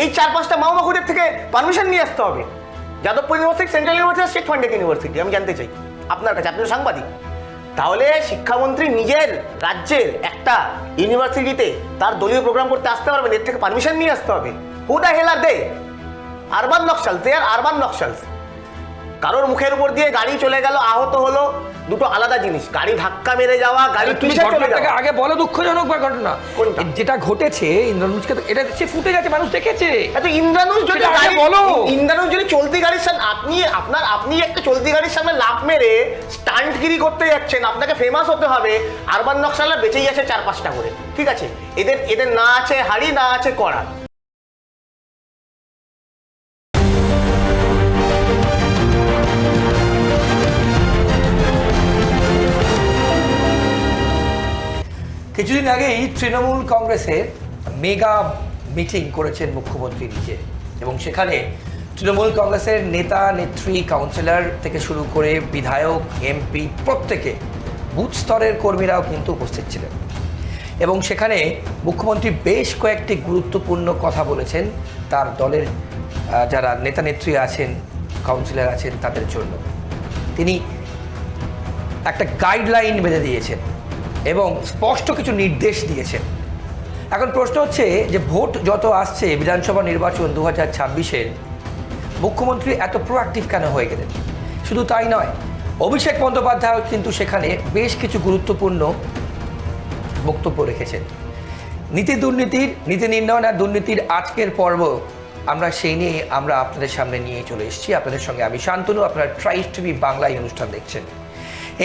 এই 4-5টা মাওবাকুদের থেকে পারমিশন নিয়ে আসতে হবে। Jadavpur university, central university, state funded university. আমি জানতে চাই আপনার কাছে, আপনি তো সাংবাদিক, তাহলে শিক্ষামন্ত্রী নিজের রাজ্যের একটা ইউনিভার্সিটিতে তার দলীয় প্রোগ্রাম করতে আসতে পারবেন, এর থেকে পারমিশন নিয়ে আসতে হবে? Who the hell are they? Urban Naxals, they are urban Naxals. কারোর মুখের উপর দিয়ে গাড়ি চলে গেল, আহত হলো, দুটো আলাদা জিনিস। গাড়ি ধাক্কা মেরে যাওয়া, গাড়ি পিছে চলে যাওয়া। আগে বলো দুঃখজনক ঘটনা কোনটা? যেটা ঘটেছে ইন্দ্রনুজকে, এটা সে ফুটে গেছে, মানুষ দেখেছে। এত ইন্দ্রানুজ যদি বলো, ইন্দ্রানুজ যদি চলতি গাড়ির সামনে, আপনি একটা চলতি গাড়ির সামনে লাফ মেরে স্টান্টগিরি করতে যাচ্ছেন, আপনাকে ফেমাস হতে হবে। আরবান নকশালরা বেঁচেই আছে 4-5টা করে, ঠিক আছে? এদের না আছে হাড়ি, না আছে কড়া। কিছুদিন আগেই তৃণমূল কংগ্রেসের মেগা মিটিং করেছেন মুখ্যমন্ত্রী নিজে, এবং সেখানে তৃণমূল কংগ্রেসের নেতা নেত্রী, কাউন্সিলর থেকে শুরু করে বিধায়ক, এমপি, প্রত্যেকে বুথ স্তরের কর্মীরাও কিন্তু উপস্থিত ছিলেন। এবং সেখানে মুখ্যমন্ত্রী বেশ কয়েকটি গুরুত্বপূর্ণ কথা বলেছেন তার দলের যারা নেতা নেত্রী আছেন, কাউন্সিলর আছেন, তাদের জন্য। তিনি একটা গাইডলাইন বেঁধে দিয়েছেন এবং স্পষ্ট কিছু নির্দেশ দিয়েছেন। এখন প্রশ্ন হচ্ছে যে ভোট যত আসছে, বিধানসভা নির্বাচন 2026-এর, মুখ্যমন্ত্রী এত প্রোঅ্যাক্টিভ কেন হয়ে গেলেন? শুধু তাই নয়, অভিষেক বন্দ্যোপাধ্যায় কিন্তু সেখানে বেশ কিছু গুরুত্বপূর্ণ বক্তব্য রেখেছেন। নীতি নির্ণয় আর দুর্নীতির আজকের পর্ব আমরা সেই নিয়ে আপনাদের সামনে নিয়ে চলে এসেছি। আপনাদের সঙ্গে আমি শান্তনু, আপনারা ট্রাইব টিভি বাংলায় অনুষ্ঠান দেখছেন।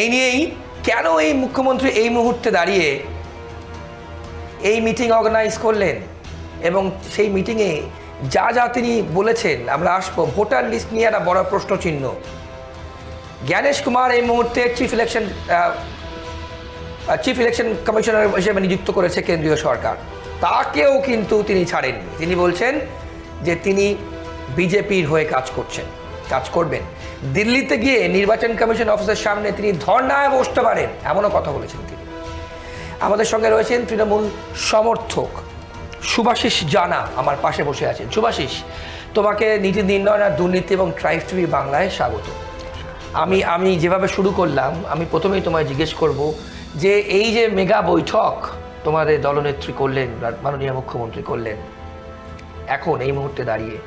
এই নিয়েই কেন এই মুখ্যমন্ত্রী এই মুহূর্তে দাঁড়িয়ে এই মিটিং অর্গানাইজ করলেন, এবং সেই মিটিংয়ে যা যা তিনি বলেছেন, আমরা আসবো। ভোটার লিস্ট নিয়ে একটা বড় প্রশ্ন চিহ্ন। জ্ঞানেশ কুমার এই মুহূর্তে চিফ ইলেকশন কমিশনার হিসেবে নিযুক্ত করেছে কেন্দ্রীয় সরকার। তাকেও কিন্তু তিনি ছাড়েননি। তিনি বলছেন যে তিনি বিজেপির হয়ে কাজ করবেন। দিল্লিতে গিয়ে নির্বাচন কমিশন অফিসের সামনে তিনি ধর্নায় বসতে পারেন, এমনও কথা বলেছেন তিনি। আমাদের সঙ্গে রয়েছেন তৃণমূল সমর্থক শুভাশিস জানা, আমার পাশে বসে আছেন। শুভাশিস, তোমাকে নীতি নির্ণয় আর দুর্নীতি এবং ট্রাইব টিভি বাংলায় স্বাগত। আমি যেভাবে শুরু করলাম, আমি প্রথমেই তোমায় জিজ্ঞেস করব যে এই যে মেগা বৈঠক তোমাদের দলনেত্রী করলেন, মাননীয় মুখ্যমন্ত্রী করলেন, এখন এই মুহূর্তে দাঁড়িয়ে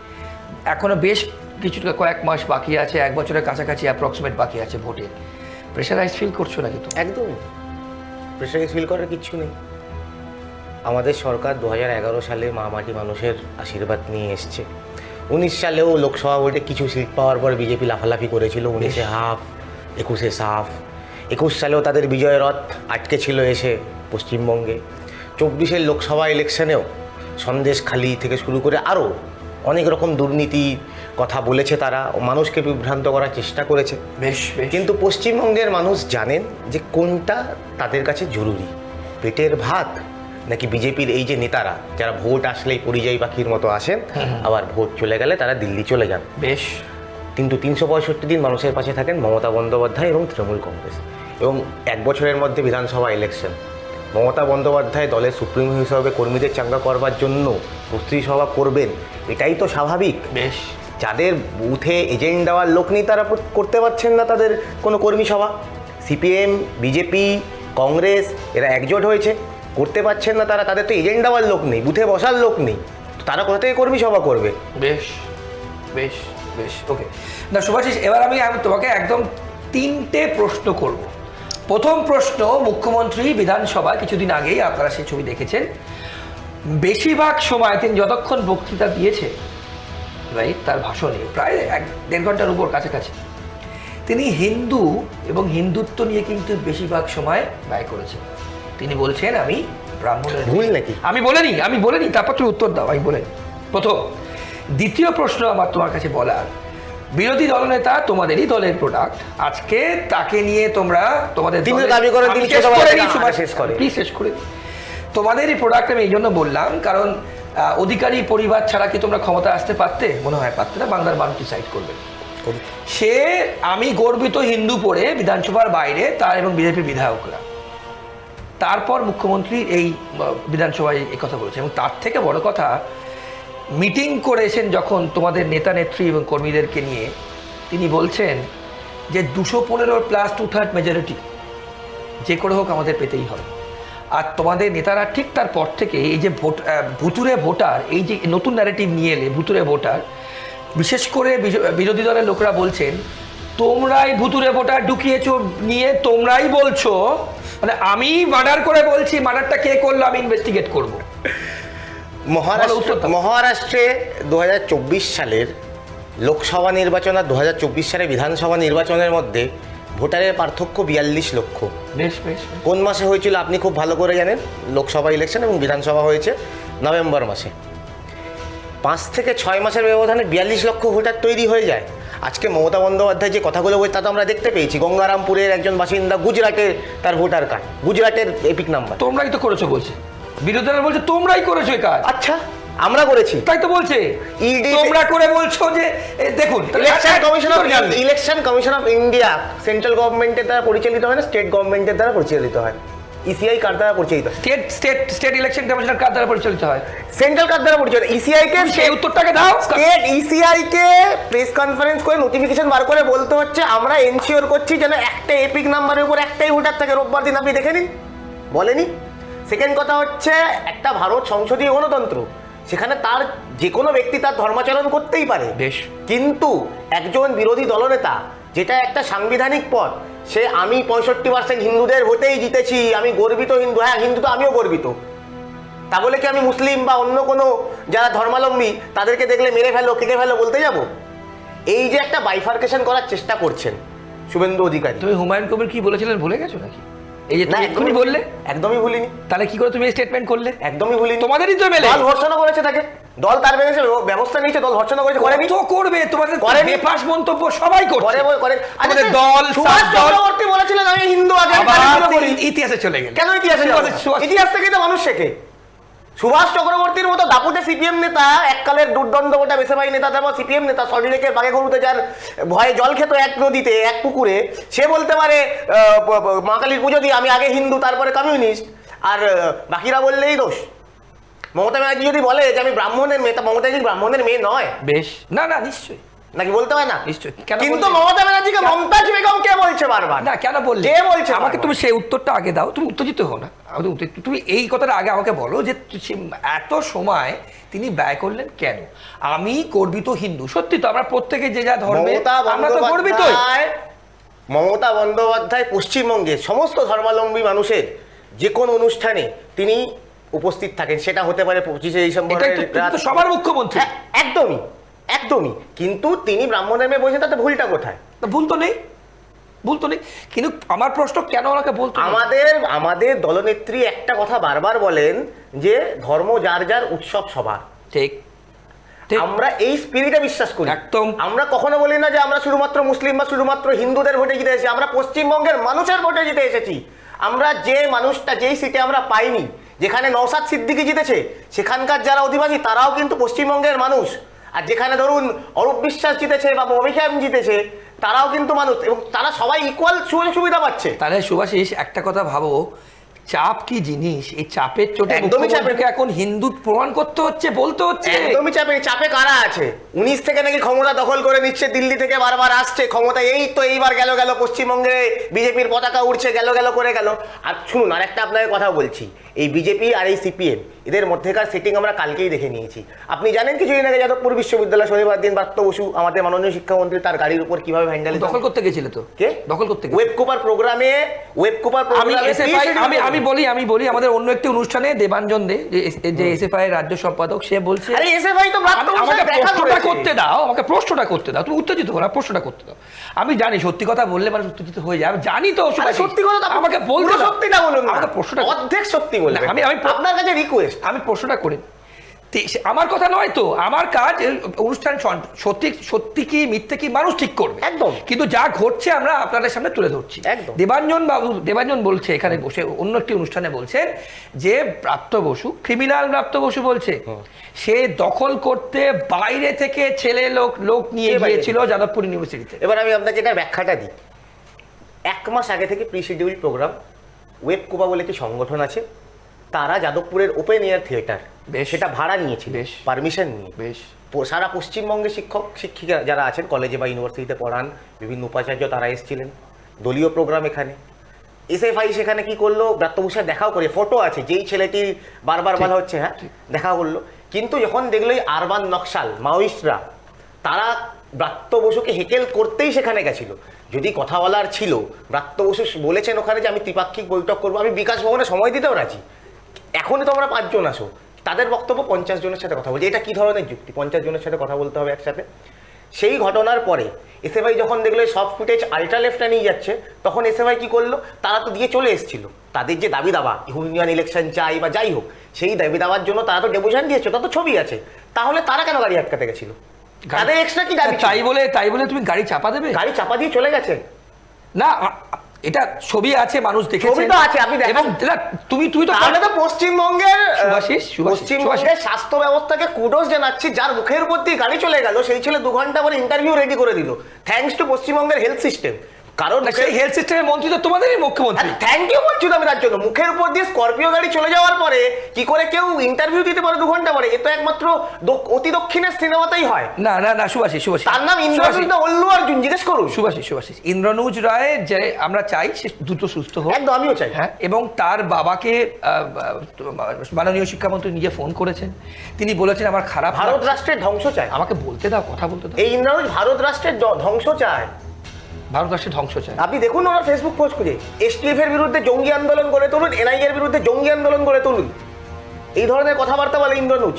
এখনো বেশ কিছুটা কয়েক মাস বাকি আছে, 1 বছরের কাছাকাছি অ্যাপ্রক্সিমেট বাকি আছে ভোটে, প্রেশারাইজ ফিল করছো নাকি? তো একদম প্রেশারাইজ ফিল করার কিচ্ছু নেই। আমাদের সরকার 2011 সালে মাটি মানুষের আশীর্বাদ নিয়ে এসছে। 19 সালেও লোকসভা ভোটে কিছু সিট পাওয়ার পর বিজেপি লাফালাফি করেছিল, 19-এ হাফ, 21-এ সাফ। 21 সালেও তাদের বিজয় রথ আটকে ছিল এসে পশ্চিমবঙ্গে। 24-এর লোকসভা ইলেকশনেও সন্দেশখালি থেকে শুরু করে আরও অনেক রকম দুর্নীতির কথা বলেছে তারা, মানুষকে বিভ্রান্ত করার চেষ্টা করেছে। কিন্তু পশ্চিমবঙ্গের মানুষ জানেন যে কোনটা তাদের কাছে জরুরি, পেটের ভাত নাকি বিজেপির এই যে নেতারা যারা ভোট আসলেই পরিযায়ী পাখির মতো আসেন, আবার ভোট চলে গেলে তারা দিল্লি চলে যান। কিন্তু 365 দিন মানুষের পাশে থাকেন মমতা বন্দ্যোপাধ্যায় এবং তৃণমূল কংগ্রেস। এবং 1 বছরের মধ্যে বিধানসভা ইলেকশন, মমতা বন্দ্যোপাধ্যায় দলের সুপ্রিম হিসাবে কর্মীদের চাঙ্গা করবার জন্য প্রস্তুতি সভা করবেন, এটাই তো স্বাভাবিক। যাদের বুথে এজেন্ট দেওয়ার লোক নেই তারা করতে পারছেন না তাদের কোনো কর্মী সভা। সিপিএম, বিজেপি, কংগ্রেস এরা একজোট হয়েছে, করতে পারছেন না তারা, তাদের তো এজেন্ট দেওয়ার লোক নেই, বুথে বসার লোক নেই, তারা কোথা থেকে কর্মী সভা করবে? বেশ ওকে না শুভাশিস, এবার আমি তোমাকে একদম 3টে প্রশ্ন করব। প্রথম প্রশ্ন, মুখ্যমন্ত্রী বিধানসভায় কিছুদিন আগেই, আপনারা সেই ছবি দেখেছেন, বেশিরভাগ সময় তিনি যতক্ষণ বক্তৃতা দিয়েছে, রাইট, তার ভাষণে প্রায় 1-1.5 ঘন্টার উপর কাছাকাছি, তিনি হিন্দু এবং হিন্দুত্ব নিয়ে কিন্তু বেশিরভাগ সময় ব্যয় করেছেন। তিনি বলছেন আমি ব্রাহ্মণের। ভুল নাকি? আমি বলিনি, তারপর তুমি উত্তর দাও, আমি বলে প্রথম। দ্বিতীয় প্রশ্ন আমার তোমার কাছে বলার, বিরোধী দলনেতা তোমাদেরই দলের প্রোডাক্ট, আজকে তাকে নিয়ে তোমরা তোমাদের তোমাদেরই প্রোডাক্ট। আমি এই জন্য বললাম কারণ অধিকারী পরিবার ছাড়া কি তোমরা ক্ষমতা আসতে পারতে? মনে হয় পারতে না, বাংলার মানুষ ডিসাইড করবে। সে আমি গর্বিত হিন্দু পড়ে বিধানসভার বাইরে তার এবং বিজেপির বিধায়করা, তারপর মুখ্যমন্ত্রী এই বিধানসভায় এই কথা বলেছে। এবং তার থেকে বড় কথা, মিটিং করেছেন যখন তোমাদের নেতা নেত্রী এবং কর্মীদেরকে নিয়ে, তিনি বলছেন যে 215 + 2/3 মেজরিটি যে করে হোক আমাদের পেতেই হবে। আর তোমাদের নেতারা ঠিক তার পর থেকে এই যে ভুতুরে ভোটার, এই যে নতুন ন্যারেটিভ নিয়ে এলে ভুতুরে ভোটার, বিশেষ করে বিরোধী দলের লোকরা বলছেন তোমরাই ভুতুরে ভোটার ঢুকিয়েছো, নিয়ে তোমরাই বলছো, মানে আমি মার্ডার করে বলছি মার্ডারটা কে করলো আমি ইনভেস্টিগেট করবো। মহারাষ্ট্রে 2024 সালের লোকসভা নির্বাচন আর 2024 সালের বিধানসভা নির্বাচনের মধ্যে ভোটারের পার্থক্য 42 লক্ষ। বেশ বেশ। কোন মাসে হয়েছিল আপনি খুব ভালো করে জানেন? লোকসভা ইলেকশন এবং বিধানসভা হয়েছে নভেম্বর মাসে। 5 থেকে 6 মাসের ব্যবধানে 42 লক্ষ ভোটার তৈরি হয়ে যায়। আজকে মমতা বন্দ্যোপাধ্যায় যে কথাগুলো বলছে তা তো আমরা দেখতে পেয়েছি। গঙ্গারামপুরের একজন বাসিন্দা, গুজরাটের তার ভোটার কার্ড, গুজরাটের এপিক নাম্বার। তোমরাই তো করেছো বলছে, বিরোধীরা বলছে তোমরাই করেছো এই কাজ। আচ্ছা, আমরা করেছি তাই তো বলছে, তোমরা করে বলছো যে দেখুন election commission of India central গভর্নমেন্টের দ্বারা পরিচালিত হয় না, স্টেট গভর্নমেন্টের দ্বারা পরিচালিত হয়। ইসিআই কার দ্বারা পরিচালিত? স্টেট ইলেকশন কমিশনার কার দ্বারা পরিচালিত হয়? সেন্ট্রাল কার দ্বারা পরিচালিত? ইসিআই কে। সেই উত্তরটাকে দাও। স্টেট ইসিআই কে প্রেস কনফারেন্স করে নোটিফিকেশন বার করে বলতে হচ্ছে আমরা এনশিওর করছি যেন একটা এপিক নাম্বারের উপর একটাই ভোটার থাকে। রোববার দিন আপনি দেখে নিন, বলেনি। সেকেন্ড কথা হচ্ছে একটা ভারত সংসদীয় গণতন্ত্র, সেখানে তার যে কোনো ব্যক্তি তার ধর্মাচরণ করতেই পারে। বেশ, কিন্তু একজন বিরোধী দলনেতা, যেটা একটা সাংবিধানিক পদ, সে আমি 65% হিন্দুদের ভোটেই জিতেছি, আমি গর্বিত হিন্দু। হ্যাঁ, হিন্দু তো আমিও গর্বিত। তা বলে কি আমি মুসলিম বা অন্য কোনো যারা ধর্মাবলম্বী তাদেরকে দেখলে মেরে ফেলো, কেটে ফেলো বলতে যাব? এই যে একটা বাইফার্কেশন করার চেষ্টা করছেন শুভেন্দু অধিকারী। তুমি হুমায়ুন কবির কি বলেছিলেন ভুলে গেছো নাকি? এই যে তুমি এক্ষুনি বললে। একদমই ভুলিনি। তাহলে কি করে তুমি এই স্টেটমেন্ট করলে? একদমই ভুলিনি। তোমাদেরই তো মেলে। দল ভর্ৎসনা করেছে তাকে, দল তার বেঁধেছে, ব্যবস্থা নিয়েছে, দল ভর্ৎসনা করেছে। করেনি তো করবে, তোমাদের বেফাঁস মন্তব্য সবাই করছে। করে আমাদের দল সুভাষ চক্রবর্তী বলেছিলেন আমি হিন্দু, আগে ইতিহাসে চলে গেল। কেন ইতিহাসে? ইতিহাস থেকে তো মানুষ শেখে। সুভাষ চক্রবর্তীর মতো দাপুটে সিপিএম নেতা, এককালের দুর্দণ্ড গোটা বেসেভাই নেতা, তারপর সিপিএম নেতা, সল্টলেকের বাঘে গরুতে যার ভয়ে জল খেত এক নদীতে, এক পুকুরে, সে বলতে পারে মা কালীর পুজো দিয়ে আমি আগে হিন্দু তারপরে কমিউনিস্ট, আর বাকিরা বললেই দোষ। মমতা ব্যানার্জি যদি বলে যে আমি ব্রাহ্মণের মেয়ে, তা মমতা ব্যানার্জি ব্রাহ্মণের মেয়ে নয়? বেশ, না না নিশ্চয়ই, নাকি বলতে হয় না? নিশ্চয়ই। কিন্তু মমতা ব্যানার্জিকে মমতাজ বেগম কে বলছে বারবার? না, কেন বললে? কে বলছে? আমাকে তুমি সেই উত্তরটা আগে দাও, তুমি উত্তেজিত হও না। তুমি এই কথাটা আগে আমাকে বলো যে এত সময় তিনি ব্যয় করলেন কেন? আমি গর্বিত হিন্দু, সত্যি তো আমরা প্রত্যেকে যে যা ধর্মে আমরা তো গর্বিত। মমতা বন্দ্যোপাধ্যায় পশ্চিমবঙ্গের সমস্ত ধর্মাবলম্বী মানুষের যে কোনো অনুষ্ঠানে তিনি উপস্থিত থাকেন, সেটা হতে পারে 25শে ডিসেম্বর, সবার মুখ্যমন্ত্রী। একদমই একদমই। কিন্তু তিনি ব্রাহ্মণের মেয়ে বলছেন, তাতে ভুলটা কোথায়? ভুল তো নেই, ভুল তো নেই। কিন্তু আমার প্রশ্ন, কেন ওনাকে বলতো? আমাদের দলনেত্রী একটা কথা বারবার বলেন যে ধর্ম যার যার, উৎসব সবার। ঠিক, আমরা এই স্পিরিটে বিশ্বাস করি একদম। আমরা কখনো বলি না যে আমরা শুধুমাত্র মুসলিম বা শুধুমাত্র হিন্দুদের ভোটে জিতে এসেছি। আমরা পশ্চিমবঙ্গের মানুষের ভোটে জিতে এসেছি। আমরা যে মানুষটা যেই সিটে আমরা পাইনি, যেখানে নওশাদ সিদ্দিকী জিতেছে, সেখানকার যারা অধিবাসী তারাও কিন্তু পশ্চিমবঙ্গের মানুষ। আর যেখানে ধরুন অরূপ বিশ্বাস জিতেছে বা অভিষেক জিতেছে, তারাও কিন্তু মানুষ, এবং তারা সবাই ইকুয়াল সুযোগ সুবিধা পাচ্ছে। তাহলে সুভাষিস, একটা কথা ভাবো, চাপ কি জিনিস? এই চাপের চোটে মুখ্যমন্ত্রীকে এখন হিন্দু প্রমাণ করতে হচ্ছে, বলতে হচ্ছে। একদমই চাপে কারা আছে? 19 থেকে নাকি ক্ষমতা দখল করে নিচ্ছে, দিল্লি থেকে বারবার আসছে ক্ষমতা। এই তো এইবার গেল পশ্চিমবঙ্গে বিজেপির পতাকা উঠছে, গেল করে গেল। আর শুনুন, আর একটা আপনাকে কথা বলছি, এই বিজেপি আর এই সিপিএম এদের মধ্যেকার সেটিং আমরা কালকেই দেখে নিয়েছি। আপনি জানেন কিছুদিন আগে যাদবপুর বিশ্ববিদ্যালয় শনিবার দিন ব্রাত্য বসু, আমাদের মাননীয় শিক্ষামন্ত্রী, তার গাড়ির উপর কিভাবে ভ্যান্ডালিজম দখল করতে গেছিল? তো কে দখল করতে গেছিল? ওয়েবকুপার প্রোগ্রামে আমি বলি আমাদের অন্য একটি অনুষ্ঠানে দেবাঞ্জন দে, যে এসএফআই এর রাজ্য সম্পাদক, সে বলছে আরে এসএফআই তো আমাকে প্রশ্নটা করতে দাও, আমাকে প্রশ্নটা করতে দাও। তুমি উত্তেজিত হো না, প্রশ্নটা করতে দাও। আমি জানি সত্যি কথা বললে মানুষ উত্তেজিত হয়ে যায়, আমি জানি তো। সত্যি কথা আমাকে বলতে দাও। সত্যিটা বলুন, আমাকে প্রশ্নটা অর্ধেক সত্যি বলবেন। আমি আপনার কাছে রিকোয়েস্ট, আমি প্রশ্নটা করি। আমার কথা নয় তো, আমার কাজ অনুষ্ঠান সত্যি কি মিথ্যে কি মানুষ ঠিক করবে, একদম। কিন্তু যা ঘটছে আমরা আপনাদের সামনে তুলে ধরছি। দেবাঞ্জন বলছে এখানে বসে অন্য একটি অনুষ্ঠানে বলছেন যে প্রাপ্ত বসু, ক্রিমিনাল প্রাপ্ত বসু বলছে সে দখল করতে বাইরে থেকে ছেলে লোক নিয়ে গিয়েছিল যাদবপুর ইউনিভার্সিটিতে। এবার আমি আপনাকে এটা ব্যাখ্যাটা দিই। 1 মাস আগে থেকে প্রি শিডিউল প্রোগ্রাম, ওয়েবকুপা বলে একটি সংগঠন আছে, তারা যাদবপুরের ওপেন এয়ার থিয়েটার বেশ। সেটা ভাড়া নিয়েছিল, বেশ। পারমিশন নিয়ে। বেশ। সারা পশ্চিমবঙ্গে শিক্ষক শিক্ষিকা যারা আছেন, কলেজে বা ইউনিভার্সিটিতে পড়ান, বিভিন্ন উপাচার্য তারা এসেছিলেন, দলীয় প্রোগ্রাম এখানে। এসএফআই সেখানে কি করলো, ব্রাত্যভূষণ দেখাও করে, ফটো আছে, যেই ছেলেটি বারবার বলা হচ্ছে, হ্যাঁ দেখা করলো। কিন্তু যখন দেখলো এই আরবান নকশাল মাওয়িস্টরা, তারা ব্রাত্য বসুকে হেকেল করতেই সেখানে গেছিল। যদি কথা বলার ছিল, ব্রাত্য বসু বলেছেন ওখানে যে আমি ত্রিপাক্ষিক বৈঠক করবো, আমি বিকাশ ভবনে সময় দিতেও রাজি, এখনই তোমরা 5 জন আসো। তাদের বক্তব্য 50 জনের সাথে কথা বলছে। এটা কি ধরনের যুক্তি? 50 জনের সাথে কথা বলতে হবে একসাথে? সেই ঘটনার পরে এসএফআই যখন দেখলো সব ফুটেজ আল্ট্রা লেফটে নিয়ে যাচ্ছে, তখন এসএফআই কি করলো, তারা তো দিয়ে চলে এসেছিল তাদের যে দাবি দাবা, ইউনিয়ন ইলেকশন চাই বা যাই হোক, সেই দাবি দাবার জন্য তারা তো ডেপুটেশন দিয়েছে, তার তো ছবি আছে। তাহলে তারা কেন গাড়ি আটকাতে গেছিল? তাদের এক্সট্রা কি দাবি? তাই বলে তুমি গাড়ি চাপা দেবে? গাড়ি চাপা দিয়ে চলে গেছে না, এটা ছবি আছে, মানুষ দেখেছে, ছবি তো আছে, আপনি দেখেন। এবং তুমি তো তাহলে তো পশ্চিমবঙ্গের শুভাশিস, পশ্চিমবঙ্গের স্বাস্থ্য ব্যবস্থাকে কুডোস জানাচ্ছি, যার মুখের উপর দিয়ে গাড়ি চলে গেল, সেই ছেলে 2 ঘন্টা পরে ইন্টারভিউ রেডি করে দিল, থ্যাঙ্কস টু পশ্চিমবঙ্গের হেলথ সিস্টেম। কারণ সেই হেলথ সিস্টেমের মন্ত্রী তো তোমাদেরই মুখ্যমন্ত্রী। থ্যাংক ইউ বলছি তো আমি তার জন্য। মুখের উপর দিয়ে স্করপিও গাড়ি চলে যাওয়ার পরে কি করে কেউ ইন্টারভিউ দিতে পারে 2 ঘন্টা পরে? এ তো একমাত্র অতি দক্ষিণের সিনেমাতেই হয়। না, শুভাশিস, তার নাম ইন্দ্রনুজ না অল্লু অর্জুন, জিজ্ঞেস করুন। শুভাশিস ইন্দ্রনুজ রায়, যে আমরা চাই সে দ্রুত সুস্থ হোক। একদম, আমিও চাই। হ্যাঁ, এবং তার বাবাকে মাননীয় শিক্ষামন্ত্রী নিজে ফোন করেছেন, তিনি বলেছেন আমার খারাপ ভারত রাষ্ট্রের ধ্বংস চায়। আমাকে বলতে দাও, কথা বলতে দাও। এই ইন্দ্রনুজ ভারত রাষ্ট্রের ধ্বংস চায়। ভারত রাষ্ট্রের ধ্বংস চায়। আপনি দেখুন ওনার ফেসবুক পোস্ট করে, এসটিএফ এর বিরুদ্ধে জঙ্গি আন্দোলন গড়ে তুলুন, এনআইএ এর বিরুদ্ধে জঙ্গি আন্দোলন গড়ে তুলুন, এই ধরনের কথাবার্তা বলে ইন্দ্রনুজ।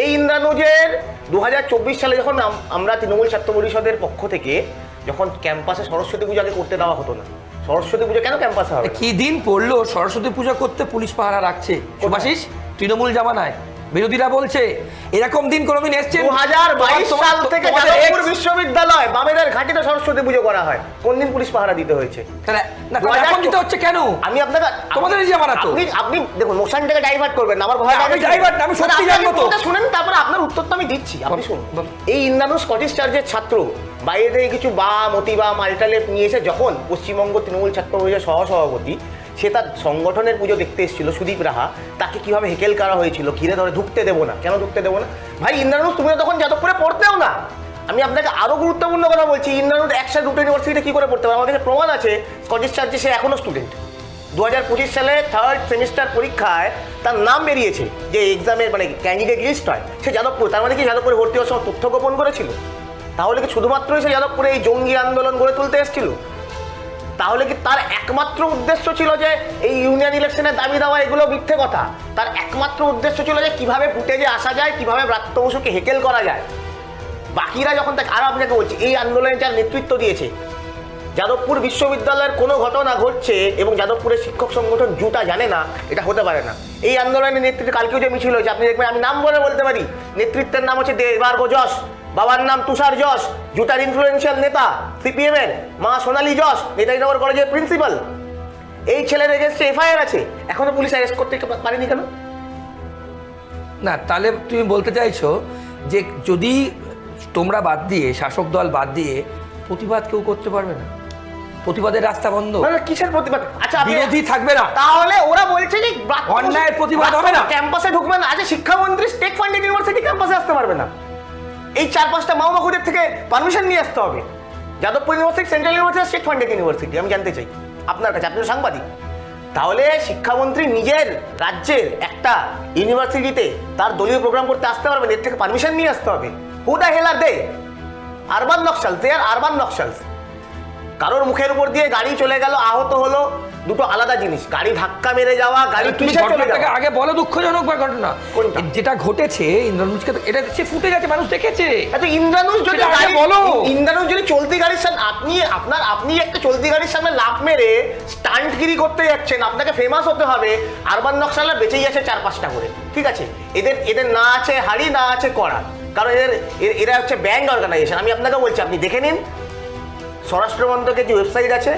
এই ইন্দ্রনুজের 2024 সালে যখন আমরা তৃণমূল ছাত্র পরিষদের পক্ষ থেকে যখন ক্যাম্পাসে সরস্বতী পূজাকে করতে দেওয়া হতো না, সরস্বতী পুজো কেন ক্যাম্পাসে হবে? কি দিন পড়লো সরস্বতী পূজা করতে পুলিশ পাহারা রাখছে? শুভাশিস, তৃণমূল জামানায় বিরোধীরা বলছে এরকম দিন কোনোদিন এসছে? 2022 সাল থেকে যাদবপুর বিশ্ববিদ্যালয় বামেদের ঘাটিতে সরস্বতী পুজো করা হয়, কোন দিন পুলিশ পাহারা দিতে হয়েছে? এখন দিতে হচ্ছে কেন? আমি আপনাকে, তোমাদের জামানা তো আপনি দেখুন, মোশনটাকে ডাইভার্ট করবেন না, আমার ভয় আমি ডাইভার্ট না, আমি সত্যি জানবো তো। শুনেন, তারপরে আপনার উত্তরটা আমি দিচ্ছি, আপনি শুনুন। এই ইন্দ্রানু স্কটিশ চার্চের ছাত্র বাইরে থেকে কিছু বাম, অতিবাম, আল্ট্রালেফট নিয়ে এসে যখন পশ্চিমবঙ্গ তৃণমূল ছাত্র পরিষদের সহসভাপতি, সে তার সংগঠনের পুজো দেখতে এসেছিল, সুদীপ রাহা, তাকে কিভাবে হেকেল করা হয়েছিল, ঘিরে ধরে ঢুকতে দেবো না, কেন ঢুকতে দেবো না? ভাই ইন্দ্রানু, তুমি তখন যাদবপুরে পড়তেও না। আমি আপনাকে আরো গুরুত্বপূর্ণ কথা বলছি, ইন্দ্রানু একসাথে দুটো ইউনিভার্সিটিতে কি করে পড়তে পারে? আমার কাছে প্রমাণ আছে, স্কটিশ চার্চে সে এখনো স্টুডেন্ট। 2025 সালে 3rd সেমিস্টার পরীক্ষায় তার নাম বেরিয়েছে, যে এক্সামের মানে ক্যান্ডিডেট লিস্ট হয়, সে যাদবপুর। তার মানে কি যাদবপুরে ভর্তি হওয়ার সময় তথ্য গোপন করেছিল? তাহলে কি শুধুমাত্রই সে যাদবপুরে এই জঙ্গি আন্দোলন গড়ে তুলতে এসেছিল? তাহলে কি তার একমাত্র উদ্দেশ্য ছিল যে এই ইউনিয়ন ইলেকশনের দাবি দেওয়া এগুলো মিথ্যে কথা? তার একমাত্র উদ্দেশ্য ছিল যে কিভাবে ফুটেজে আসা যায়, কিভাবে ব্রাত্য বসুকে হেকেল করা যায়? বাকিরা যখন তাকে, আরো আপনাকে বলছি, এই আন্দোলনে যার নেতৃত্ব দিয়েছে, যাদবপুর বিশ্ববিদ্যালয়ের কোনো ঘটনা ঘটছে এবং যাদবপুরের শিক্ষক সংগঠন জুটা জানে না, এটা হতে পারে না। এই আন্দোলনের নেতৃত্বে কালকেও যে মিছিল হয়েছে, আপনি দেখবেন, আমি নাম বলতে পারি, নেতৃত্বের নাম হচ্ছে দেবার্গ যশ, বাবার নাম তুষার যশ, জুটার ইনফ্লুয়েন্সিয়াল নেতা, সিপিএম এর মা সোনালী যশ, নেতাজিনগর কলেজের প্রিন্সিপাল। এই ছেলের এগেন্স্টে এফআইআর আছে, এখনো পুলিশ অ্যারেস্ট করতে পারেনি কেন? না, তাহলে তুমি বলতে চাইছো যে যদি তোমরা বাদ দিয়ে, শাসক দল বাদ দিয়ে প্রতিবাদ কেউ করতে পারবে না? প্রতিবাদের রাস্তা বন্ধ? কিসের প্রতিবাদ? আচ্ছা, বিরোধী থাকবে না, তাহলে ওরা বলছে যে অন্যায়ের প্রতিবাদ হবে না, ক্যাম্পাসে ঢুকবে না। আচ্ছা, শিক্ষামন্ত্রী স্টেট ফান্ডেড ইউনিভার্সিটি ক্যাম্পাসে আসতে পারবে না, এই 4-5টা মাওমাকুদের থেকে পারমিশন নিয়ে আসতে হবে। Jadavpur university central university, state funded university. আমি জানতে চাই আপনার কাছে, আপনি তো সাংবাদিক, তাহলে শিক্ষামন্ত্রী নিজের রাজ্যের একটা ইউনিভার্সিটিতে তার দলীয় প্রোগ্রাম করতে আসতে পারবেন, এর থেকে পারমিশন নিয়ে আসতে হবে? Who the hell are they? Urban Naxals, they are urban Naxals. কারোর মুখের উপর দিয়ে গাড়ি চলে গেল, আহত হলো, দুটো আলাদা জিনিস। গাড়ি ধাক্কা মেরে যাওয়া, গাড়ি পিছে চলে যাওয়া। আগে বলো দুঃখজনক ঘটনা কোনটা? যেটা ঘটেছে ইন্দ্রনুজকে, এটা সে ফুটে গেছে, মানুষ দেখেছে। আচ্ছা, ইন্দ্রানুজ যদি গাড়ি বলো, ইন্দ্রানুজ যদি চলতি গাড়ির সামনে, আপনি একটা চলতি গাড়ির সামনে লাফ মেরে স্টান্টগিরি করতে যাচ্ছেন, আপনাকে ফেমাস হতে হবে। আরবান নকশালরা বেঁচেই আছে 4-5টা করে, ঠিক আছে? এদের না আছে হাড়ি, না আছে কড়া, কারণ এরা হচ্ছে ব্যান্ড অর্গানাইজেশন। আমি আপনাকে বলছি, আপনি দেখে নিন, স্বরাষ্ট্র মন্ত্রকের যে ওয়েবসাইট আছে,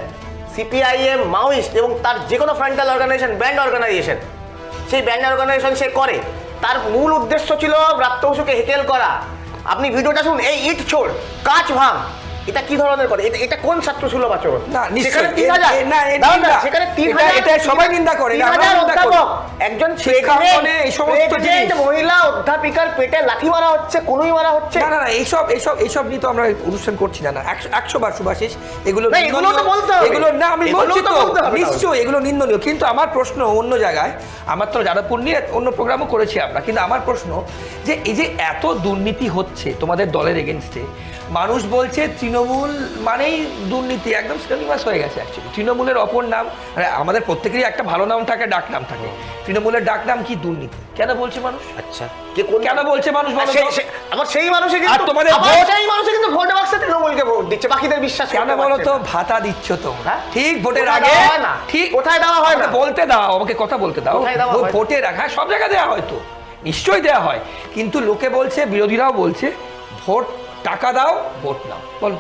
সিপিআইএম, মাওয়িস্ট এবং তার যে কোনো ফ্রন্টাল অর্গানাইজেশন, ব্যান্ড অর্গানাইজেশন, সেই ব্যান্ড অর্গানাইজেশন সে করে। তার মূল উদ্দেশ্য ছিল ব্রাত্য বসুকে হেকেল করা। আপনি ভিডিওটা শুনুন, এই ইট ছোড়, কাঁচ ভাঙ, এটা কি ধরনের করে? এটা কোন ছাত্র সুলভ আচরণ? না, নিশ্চয়ই। সেখানে 3000 না, দাঁড়ান না, নিন্দা। সেখানে এটা 3000 সবাই নিন্দা করে, এটা আমরা 3000 নিন্দা করি। অধ্যাপক, একজন শিক্ষাঙ্গনে এই সমস্ত প্রেগনেন্ট জিনিস। মহিলা অধ্যাপিকার পেটে লাথি মারা হচ্ছে, কোনোই মারা হচ্ছে না না না, এইসব নিয়ে তো আমরা অনুষ্ঠান করছি না। 100 বার সুভাষিস, এগুলো না, এগুলো তো বলতে হবে। এগুলো না, আমি এগুলো বলছি তো তো বলতে হবে। নিশ্চয়ই এগুলো নিন্দনীয়, কিন্তু আমার প্রশ্ন অন্য জায়গায়। আমার তো যাদবপুর নিয়ে অন্য প্রোগ্রামও করেছি আমরা, কিন্তু আমার প্রশ্ন যে এই যে এত দুর্নীতি হচ্ছে তোমাদের দলের এগেনস্টে, মানুষ বলছে তৃণমূল মানেই দুর্নীতি, একদম সিনোনিমাস হয়ে গেছে অ্যাকচুয়ালি। তৃণমূলের অপর নাম, মানে আমাদের প্রত্যেকেরই একটা ভালো নাম থাকে, ডাক নাম থাকে, তৃণমূলের ডাক নাম কি? দুর্নীতি। কেন বলছে মানুষ? আচ্ছা, কে কোন কেন বলছে মানুষ? বলো তো। আমার সেই মানুষই আর কিন্তু তোমাদের আবার ভোট- সেই মানুষই কিন্তু ভোট বাক্সে তৃণমূলকে ভোট দিচ্ছে, বাকিদের বিশ্বাস কেন করতে বলো পারছে তো? না। ভাতা দিচ্ছ তোমরা, হ্যাঁ? ঠিক ভোটের কোথায় আগে। দেওয়া হয় না? ঠিক কোথায় দেওয়া হয় না? আমাকে বলতে দাও, আমাকে কথা বলতে দাও। কোথায় দেওয়া হয়? ভোটের আগে, হ্যাঁ, সব জায়গায় দেওয়া হয় তো, নিশ্চয়ই দেওয়া হয়, কিন্তু লোকে বলছে, বিরোধীরাও বলছে, ভোট টাকা দাও, ভোট নাও। বল,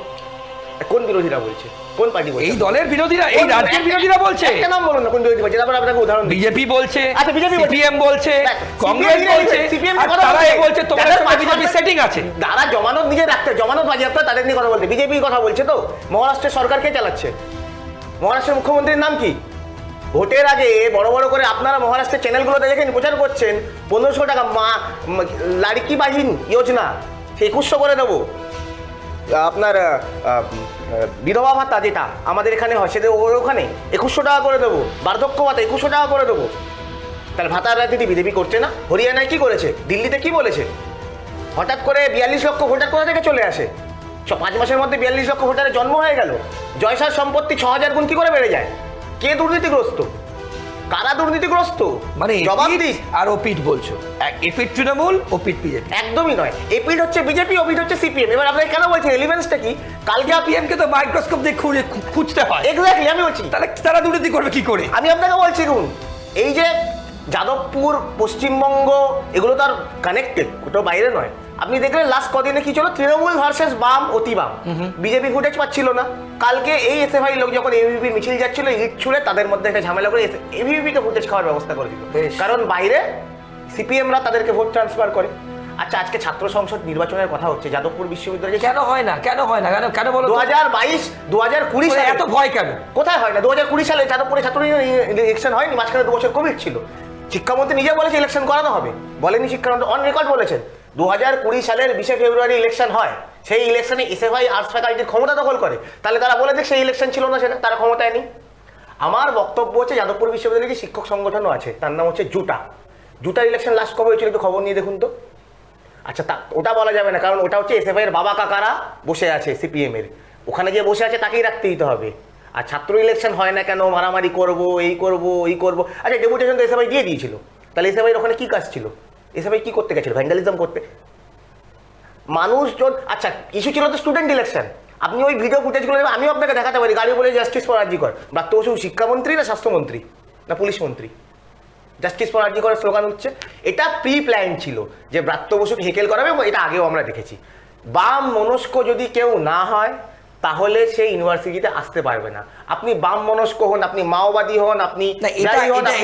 কোন বিরোধীরা বলছে? কোন পার্টি বলছে? এই দলের বিরোধীরা, এই রাজ্যের বিরোধীরা বলছে। একটা নাম বলুন না, কোন বিরোধী বলছে, তারপর আপনাকে উদাহরণ দিই। বিজেপি বলছে, আচ্ছা, BJP বলছে। সিপিএম বলছে, দেখ, কংগ্রেস CPM বলছে, CPM আর কথা তারা বলছে তোমাদের যাদের সঙ্গে বিজেপি 5% সেটিং আছে। যারা জমানত নিজে রাখতে, জমানত বাজেয়াপ্ত, তাদের নিয়ে কথা বলতে। বিজেপি কথা বলছে তো। মহারাষ্ট্রের সরকার কে চালাচ্ছে? মহারাষ্ট্রের মুখ্যমন্ত্রীর নাম কি? ভোটের আগে বড় বড় করে আপনারা মহারাষ্ট্রের চ্যানেলগুলোতে দেখেন প্রচার করছেন 1500 টাকা লাড়কি বাহিন যোজনা, 2100 করে দেবো। আপনার বিধবা ভাতা যেটা আমাদের এখানে হয়, সেটা ওখানে 2100 টাকা করে দেবো। বার্ধক্য ভাতা 2100 টাকা করে দেবো। তাহলে ভাতার রাজনীতি বিজেপি করছে না? হরিয়ানায় কি করেছে? দিল্লিতে কি বলেছে? হঠাৎ করে 42 লক্ষ ভোটার কোথা থেকে চলে আসে? 5 মাসের মধ্যে 42 লক্ষ ভোটারের জন্ম হয়ে গেল। জয়সার সম্পত্তি 6000 গুণ কি করে বেড়ে যায়? কে দুর্নীতিগ্রস্ত? কারা দুর্নীতিগ্রস্ত? মানে জবাব এপিট দিস। আর ওপিট বলছো, এপিট তৃণমূল, ওপিট বিজেপি। একদমই নয়। এপিট হচ্ছে বিজেপি, ওপিট হচ্ছে সিপিএম। এবার আপনাকে কেন বলছেন এলিমেন্টসটা কি? কালকে সিপিএম কে তো মাইক্রোস্কোপ দিয়ে খুঁজতে হয়, এক্স্যাক্টলি আমি বলছি। তাহলে তারা দুর্নীতি করবে কি করে? আমি আপনাকে বলছি, দেখুন, এই যে যাদবপুর, পশ্চিমবঙ্গ, এগুলো তো আর কানেক্টেড, কোথাও বাইরে নয়। আপনি দেখলেন লাস্ট কদিনে কি ছিল? তৃণমূল ভার্সেস বাম, অতি বাম। বিজেপি ফুটেজ পাচ্ছিল না। কালকে এই এসএফআই লোক যখন এবিভিপি মিছিল যাচ্ছিল, ইট ছুড়ে তাদের মধ্যে একটা ঝামেলা করে এবিভিপিকে ফুটেজ খাওয়ার ব্যবস্থা করে দিল। বেশ। কারণ বাইরে সিপিএমরা তাদেরকে ভোট ট্রান্সফার করে। আচ্ছা, আজকে ছাত্র সংসদ নির্বাচনের কথা হচ্ছে যাদবপুর বিশ্ববিদ্যালয়ে। কেন হয় না? কেন হয় না? কেন বলো তো? 2022, 2020 সালে এত ভয় কেন? কোথায় হয় না? 2020 সালে যাদবপুরে ছাত্র ইলেকশন হয়নি, মাঝখানে 2 বছর কোভিড ছিল। শিক্ষামন্ত্রী নিজে বলেছে ইলেকশন করানো হবে, বলেনি শিক্ষামন্ত্রী, অন রেকর্ড বলেছেন 2020 সালের 20 ফেব্রুয়ারি ইলেকশন হয়। সেই ইলেকশনে এসএফআই আর্টস ফ্যাকাল্টির ক্ষমতা দখল করে। তাহলে তারা বলে দেখ সেই ইলেকশন ছিল না, সেটা তারা ক্ষমতায় নেই। আমার বক্তব্য হচ্ছে যাদবপুর বিশ্ববিদ্যালয়ে যে শিক্ষক সংগঠনও আছে, তার নাম হচ্ছে জুটা। জুটার ইলেকশন লাস্ট কবে হয়েছিল একটু খবর নিয়ে দেখুন তো। আচ্ছা, ওটা বলা যাবে না, কারণ ওটা হচ্ছে এসএফআই এর বাবা কাকারা বসে আছে, সিপিএম এর ওখানে যে বসে আছে তাকেই রাখতে দিতে হবে। আর ছাত্র ইলেকশন হয় না কেন? মারামারি করবো, এই করবো, এই করবো। আচ্ছা, ডেপুটেশন তো এসএফআই দিয়ে দিয়েছিল, তাহলে এসএফআই ওখানে কি কাজ ছিল? এসএফআই কি করতে গেছিল? ভ্যান্ডালিজম করতে। মানুষজন, আচ্ছা, ইস্যু ছিল তো স্টুডেন্ট ইলেকশন। আপনি ওই ভিডিও ফুটেজগুলো আমিও আপনাকে দেখাতে পারি। গাড়ি বলে জাস্টিস ফর আরজিকর। ব্রাত্য বসু শিক্ষামন্ত্রী না স্বাস্থ্যমন্ত্রী না পুলিশ মন্ত্রী? জাস্টিস ফর আরজিকরের স্লোগান হচ্ছে। এটা প্রি প্ল্যান ছিল যে ব্রাত্য বসুকে হেকেল করাবে, এবং এটা আগেও আমরা দেখেছি। বাম মনস্ক যদি কেউ না হয় তাহলে সে ইউনিভার্সিটিতে আসতে পারবে না। আপনি বাম মনস্ক হন, আপনি মাওবাদী হন, আপনি না,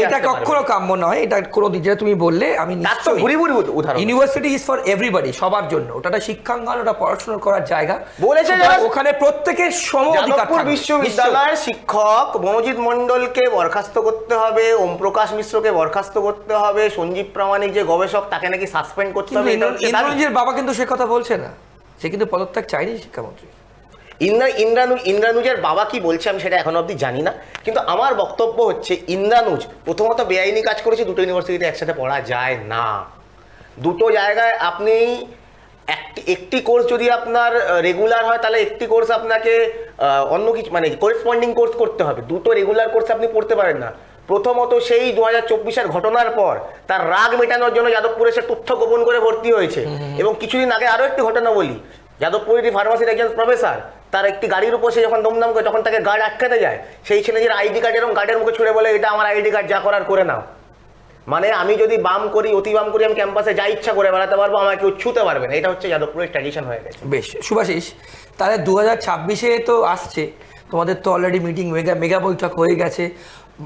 এটা কখনো কাম্য নয়। এটা কোনো দিক যেটা তুমি বললে আমি নিশ্চয়ই ঘুরি ঘুরি উদাহরণ। ইউনিভার্সিটি ইজ ফর এভরিবডি, সবার জন্য। ওটা শিক্ষাঙ্গন, ওটা পড়াশোনা করার জায়গা বলেছে, ওখানে প্রত্যেকের সম অধিকার যাদবপুর থাকবে। বিশ্ববিদ্যালয়ের শিক্ষক মনোজিৎ মণ্ডলকে বরখাস্ত করতে হবে, ওম প্রকাশ মিশ্রকে বরখাস্ত করতে হবে, সঞ্জীব প্রামাণিক যে গবেষক তাকে নাকি সাসপেন্ড করতে হবে। ইন্দ্রনীলের বাবা কিন্তু সে কথা বলছে না, সে কিন্তু পদত্যাগ চাইনি শিক্ষামন্ত্রী। ইন্দ্রানুজের বাবা কি বলছে আমি সেটা এখনো অবধি জানি না, কিন্তু আমার বক্তব্য হচ্ছে ইন্দ্রানুজ প্রথমত বেআইনি কাজ করেছে। দুটো ইউনিভার্সিটিতে একসাথে পড়া যায় না। দুটো জায়গায় আপনি একটি কোর্স যদি আপনার রেগুলার হয়, তাহলে একটি কোর্স আপনাকে অন্য কিছু মানে করেসপন্ডিং কোর্স করতে হবে। দুটো রেগুলার কোর্স আপনি পড়তে পারেন না। প্রথমত সেই 2024-এর ঘটনার পর তার রাগ মেটানোর জন্য যাদবপুরে সে তথ্য গোপন করে ভর্তি হয়েছে। এবং কিছুদিন আগে আরও একটি ঘটনা বলি, যাদবপুরের ফার্মাসির একজন প্রফেসর, তার একটি গাড়ির উপর সে যখন দমদম করে তখন তাকে গার্ড আটকাতে যায়, সেই ছেলেদের আইডি কার্ড এরকম গার্ডের মুখে ছুড়ে বলে এটা আমার আইডি কার্ড, যা করার করে নাও। মানে আমি যদি বাম করি, অতি বাম করি, আমি ক্যাম্পাসে যা ইচ্ছা করে বেড়াতে পারবো, আমাকে কেউ ছুতে পারবে না। এটা হচ্ছে যাদবপুরের ট্র্যাডিশন হয়ে গেছে। বেশ শুভাশিস, তাহলে 2026-এ তো আসছে, তোমাদের তো অলরেডি মিটিং মেগা বৈঠক হয়ে গেছে,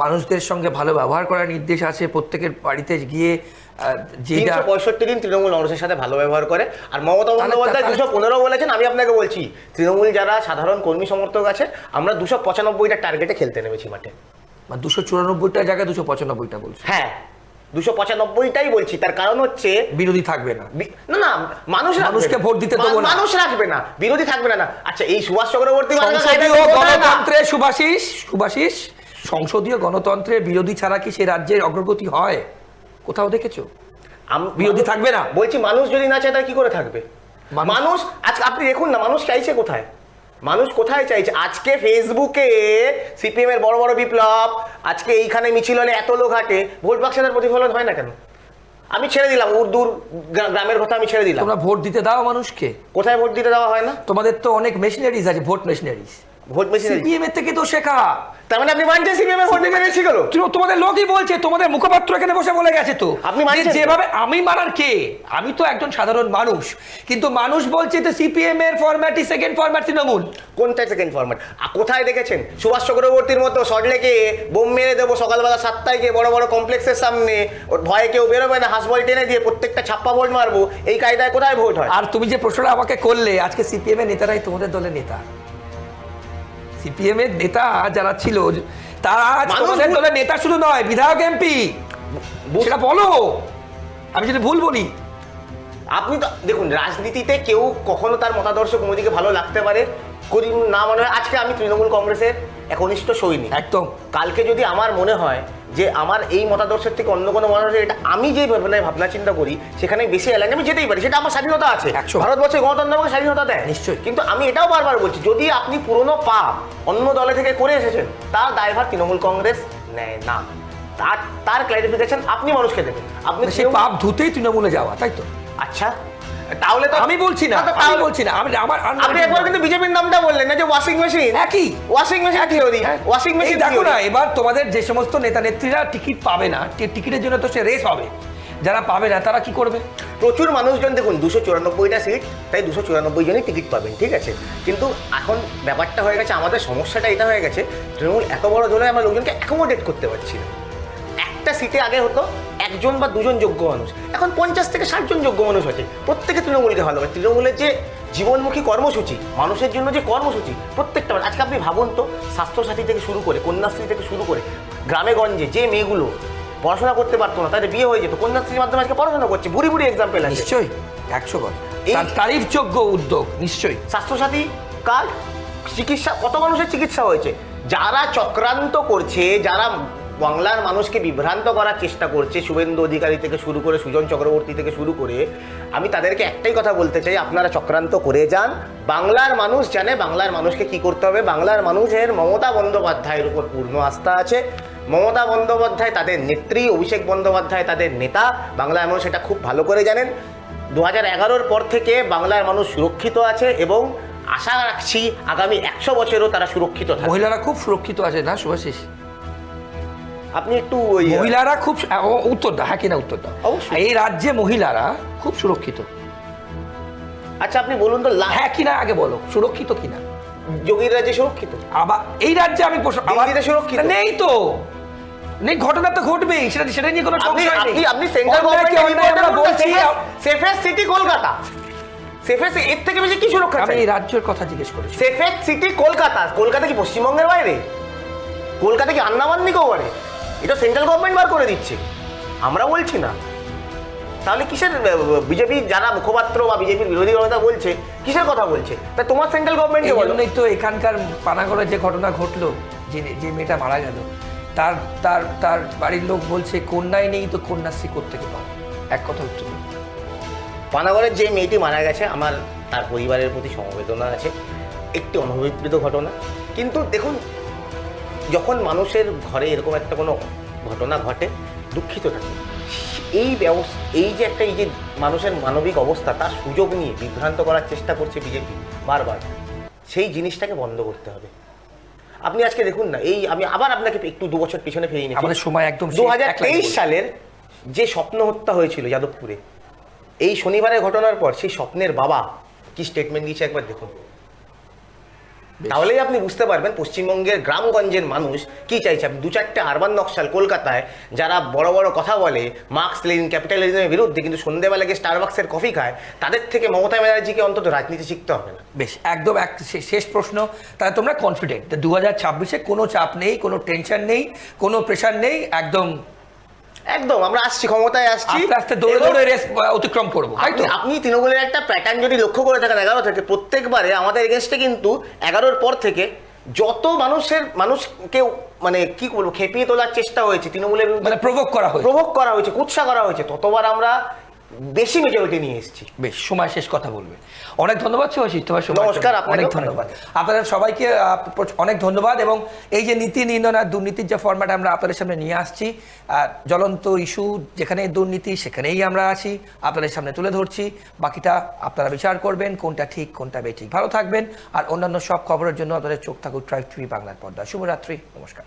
মানুষদের সঙ্গে ভালো ব্যবহার করার নির্দেশ আছে, প্রত্যেকের বাড়িতে গিয়ে যেটা 365 দিন তৃণমূল মানুষের সাথে ভালো ব্যবহার করে। আর মমতা বন্দ্যোপাধ্যায় 215 বলেছেন। আমি আপনাকে বলছি, তৃণমূল যারা সাধারণ কর্মী সমর্থক আছে, আমরা 295টা টার্গেটে খেলতে নেমেছি মাঠে। 294টা জায়গায় 295টা বলছি। হ্যাঁ, 295টাই বলছি। তার কারণ হচ্ছে বিরোধী থাকবে না। না না, মানুষকে ভোট দিতে দেবো না। মানুষ রাখবে না, বিরোধী থাকবে না। আচ্ছা, এই সুভাষ চক্রবর্তী সংসদীয় গণতন্ত্রে সুভাষিস সংসদীয় গণতন্ত্রে বিরোধী ছাড়া কি সে রাজ্যের অগ্রগতি হয়? কোথাও দেখেছো বিরোধী থাকবে না? বলছি, মানুষ যদি না চায় তাহলে কি করে থাকবে মানুষ? আজকে আপনি দেখুন না, মানুষ চাইছে কোথায়? মানুষ কোথায় চাইছে? আজকে ফেসবুকে সিপিএম এর বড় বড় বিপ্লব, আজকে এইখানে মিছিল হলে এত লোক হাঁটে, ভোট বাক্সে তার প্রতিফলন হয় না কেন? আমি ছেড়ে দিলাম উর্দুর গ্রামের কথা, আমি ছেড়ে দিলাম। তোমরা ভোট দিতে দাও মানুষকে? কোথায় ভোট দিতে দেওয়া হয় না? তোমাদের তো অনেক মেশিনারিজ আছে, vote machineries. Vote machinery CPM এর থেকে তো শেখা। তার মানে আপনি মানছেন সিপিএম এর ভোট মেশিনারি গেল? তোমাদের লোকই বলছে, তোমাদের মুখপাত্র এখানে বসে বলে গেছে তো। আপনি মানছেন? যেভাবে আমি মানার কে? আমি তো একজন সাধারণ মানুষ, কিন্তু মানুষ বলছে তো সিপিএম এর ফরম্যাটই সেকেন্ড ফরম্যাট তৃণমূল। কোনটা সেকেন্ড ফরম্যাট? কোথায় দেখেছেন সুভাষ চক্রবর্তীর মতো সল্টলেকে বোম মেরে দেবো সকালবেলা 7টায় গিয়ে বড় বড় কমপ্লেক্সের সামনে, ওর ভয়ে কেউ বেরোবে না, হাসবল টেনে দিয়ে প্রত্যেকটা ছাপ্পা ভোট মারবো, এই কায়দায় কোথায় ভোট হয়? আর তুমি যে প্রশ্নটা আমাকে করলে, আজকে সিপিএম এর নেতারাই তোমাদের দলের নেতা। সিপিএম এর নেতা যারা ছিল তারা তোমাদের দলের নেতা শুধু নয়, বিধায়ক, এমপি। সেটা বলো, আমি যদি ভুল বলি। আপনি তো দেখুন, রাজনীতিতে কেউ কখনো তার মতাদর্শ কোনোদিকে ভালো লাগতে পারে, করি না মনে হয়। আজকে আমি তৃণমূল কংগ্রেসের একনিষ্ঠ সৈনিক, একদম। কালকে যদি আমার মনে হয় যে আমার এই মতাদর্শের থেকে অন্য কোনো মতাদর্শ, এটা আমি যেই ভাবনা চিন্তা করি সেখানে বেশি এলাকা আমি যেতেই পারি, সেটা আমার স্বাধীনতা আছে। ভারতবর্ষের গণতন্ত্র আমাকে স্বাধীনতা দেয় নিশ্চয়ই। কিন্তু আমি এটাও বারবার বলছি, যদি আপনি পুরনো পাপ অন্য দলে থেকে করে এসেছেন, তার দায়ভার তৃণমূল কংগ্রেস নেয় না। তার ক্লারিফিকেশন আপনি মানুষকে দেবেন। আপনি সেই পাপ ধুতেই তৃণমূলে যাওয়া, তাই তো? আচ্ছা, তাহলে তো আমি বলছি না, আপনি একবার কিন্তু বিজেপির নামটা বললেন না, যে ওয়াশিং মেশিন। একই washing machine theory, washing machine দেখো না। এবার তোমাদের যে সমস্ত নেতা নেত্রীরা টিকিট পাবে না, টিকিটের জন্য তো সে রেস হবে, যারা পাবে না তারা কি করবে? প্রচুর মানুষজন, দেখুন 294টা সিট, তাই 294 জনই টিকিট পাবেন, ঠিক আছে। কিন্তু এখন ব্যাপারটা হয়ে গেছে, আমাদের সমস্যাটা এটা হয়ে গেছে, তৃণমূল এত বড় দলে আমরা লোকজনকে অ্যাকোমোডেট করতে পারছি না। একটা সিটে আগে হতো 1জন বা 2জন যোগ্য মানুষ, এখন 50 থেকে 60 জন যোগ্য মানুষ আছে। প্রত্যেকে তৃণমূলকে ভালোবাসে। তৃণমূলের যে জীবনমুখী কর্মসূচি, মানুষের জন্য যে কর্মসূচি, প্রত্যেকটা আজকে আপনি ভাবুন তো, স্বাস্থ্যসাথী থেকে শুরু করে, কন্যাশ্রী থেকে শুরু করে, গ্রামে গঞ্জে যে মেয়েগুলো পড়াশোনা করতে পারতো না, তাদের বিয়ে হয়ে যেত, কন্যাশ্রীর মাধ্যমে আজকে পড়াশোনা করছে। বুড়ি বুড়ি এক্সাম্পল আছে। নিশ্চয়ই, 100 বার তারিফযোগ্য উদ্যোগ। নিশ্চয়ই। স্বাস্থ্যসাথী কার্ড, চিকিৎসা, কত মানুষের চিকিৎসা হয়েছে। যারা চক্রান্ত করছে, যারা বাংলার মানুষকে বিভ্রান্ত করার চেষ্টা করছে, শুভেন্দু অধিকারী থেকে শুরু করে, সুজন চক্রবর্তী থেকে শুরু করে, আমি তাদেরকে একটাই কথা বলতে চাই, আপনারা চক্রান্ত করে যান। বাংলার মানুষ জানে বাংলার মানুষকে কি করতে হবে। বাংলার মানুষের মমতা বন্দ্যোপাধ্যায়ের উপর পূর্ণ আস্থা আছে। মমতা বন্দ্যোপাধ্যায় তাদের নেত্রী, অভিষেক বন্দ্যোপাধ্যায় তাদের নেতা। বাংলার মানুষ এটা খুব ভালো করে জানেন। 2011-র পর থেকে বাংলার মানুষ সুরক্ষিত আছে এবং আশা রাখছি আগামী 100 বছরও তারা সুরক্ষিত থাকবে। মহিলারা খুব সুরক্ষিত আছে না শুভাশিস? আপনি একটু মহিলারা খুব উত্তর দাও, হ্যাঁ কিনা উত্তর দাও। অবশ্যই। এই রাজ্যে মহিলারা খুব সুরক্ষিত। আচ্ছা, আপনি বলুন তো, হ্যাঁ কিনা আগে বলো, সুরক্ষিত কিনা? যোগীর রাজ্যে সুরক্ষিত? আবার এই রাজ্যে আমি দিল্লিতে সুরক্ষিত নেই তো? নেই, ঘটনা তো ঘটবেই, সেটা নিয়ে কোনো সংশয় নেই। আপনি সেন্ট্রাল গভর্নমেন্ট বলছি সেফেস্ট সিটি কলকাতা, সেফেস্ট, এর থেকে বেশি কি সুরক্ষা? আমি এই রাজ্যের কথা জিজ্ঞেস করেছি। Safest city Kolkata. কলকাতা কি পশ্চিমবঙ্গের বাইরে? কলকাতা কি আন্দামান নিকোবরে? এটা সেন্ট্রাল গভর্নমেন্ট বার করে দিচ্ছে, আমরা বলছি না। তাহলে কিসের বিজেপি যারা মুখপাত্র বা বিজেপির বিরোধী কথা বলছে, কিসের কথা বলছে? তা তোমার সেন্ট্রাল গভর্নমেন্টকে বলো। এই তো এখানকার পানাগড়ে যে ঘটনা ঘটলো, যে মেয়েটা মারা গেল, তার বাড়ির লোক বলছে কন্যাই নেই তো কন্যাশ্রী কোত্থেকে পাবো? এক কথা উত্তর। পানাগড়ের যে মেয়েটি মারা গেছে, আমার তার পরিবারের প্রতি সমবেদনা আছে। একটি অনভিপ্রেত ঘটনা, কিন্তু দেখুন, যখন মানুষের ঘরে এরকম একটা কোনো ঘটনা ঘটে, দুঃখিত থাকে। এই যে একটা, এই যে মানুষের মানবিক অবস্থা, তার সুযোগ নিয়ে বিভ্রান্ত করার চেষ্টা করছে বিজেপি বারবার, সেই জিনিসটাকে বন্ধ করতে হবে। আপনি আজকে দেখুন না, আমি আবার আপনাকে একটু 2 বছর পিছনে ফিরিয়ে নিচ্ছি। আমাদের সময় একদম 2023 সালের যে স্বপ্ন হত্যা হয়েছিল যাদবপুরে, এই শনিবারের ঘটনার পর সেই স্বপ্নের বাবা কি স্টেটমেন্ট দিয়েছে একবার দেখুন। তাহলেই আপনি বুঝতে পারবেন পশ্চিমবঙ্গের গ্রামগঞ্জের মানুষ কি চাইছে। আপনি 2-4টে আরবান নকশাল কলকাতায় যারা বড় বড় কথা বলে মার্কস লেনিন ক্যাপিটালিজমের বিরুদ্ধে, কিন্তু সন্ধ্যেবেলা গিয়ে স্টারবাক্সের কফি খায়, তাদের থেকে মমতা ব্যানার্জিকে অন্তত রাজনীতি শিখতে হবে না? বেশ, একদম শেষ প্রশ্ন, তাহলে তোমরা কনফিডেন্ট 2026-এ কোনো চাপ নেই, কোনো টেনশন নেই, কোনো প্রেশার নেই, একদম একদম আমরা আসছি, ক্ষমতায় আসছি, আস্তে আস্তে দৌড়ে দৌড়ে রেস অতিক্রম করবো, তাই তো? আপনি তৃণমূলের একটা প্যাটার্ন যদি লক্ষ্য করে থাকেন 11 থেকে, প্রত্যেকবারে আমাদের এগেনস্টে কিন্তু 11-র পর থেকে যত মানুষকে মানে কি বলবো খেপিয়ে তোলার চেষ্টা হয়েছে তৃণমূলের মানে প্রভোগ করা হয়েছে, কুৎসা করা হয়েছে, ততবার আমরা বেশি মেজরিটি নিয়ে এসেছি। বেশ, সময় শেষ কথা বলবে। অনেক ধন্যবাদ শুভাশিস, তোমার সময়। নমস্কার, আপনাকে অনেক ধন্যবাদ। আপনাদের সবাইকে অনেক ধন্যবাদ। এবং এই যে নীতি নির্ণয় আর দুর্নীতির যে ফরম্যাট আমরা আপনাদের সামনে নিয়ে আসছি, জ্বলন্ত ইস্যু যেখানে দুর্নীতি সেখানেই আমরা আছি, আপনাদের সামনে তুলে ধরছি। বাকিটা আপনারা বিচার করবেন কোনটা ঠিক কোনটা বেঠিক। ভালো থাকবেন, আর অন্যান্য সব খবরের জন্য আপনাদের চোখ থাকুক ট্রাইব টিভি বাংলার পর্দা। শুভরাত্রি, নমস্কার।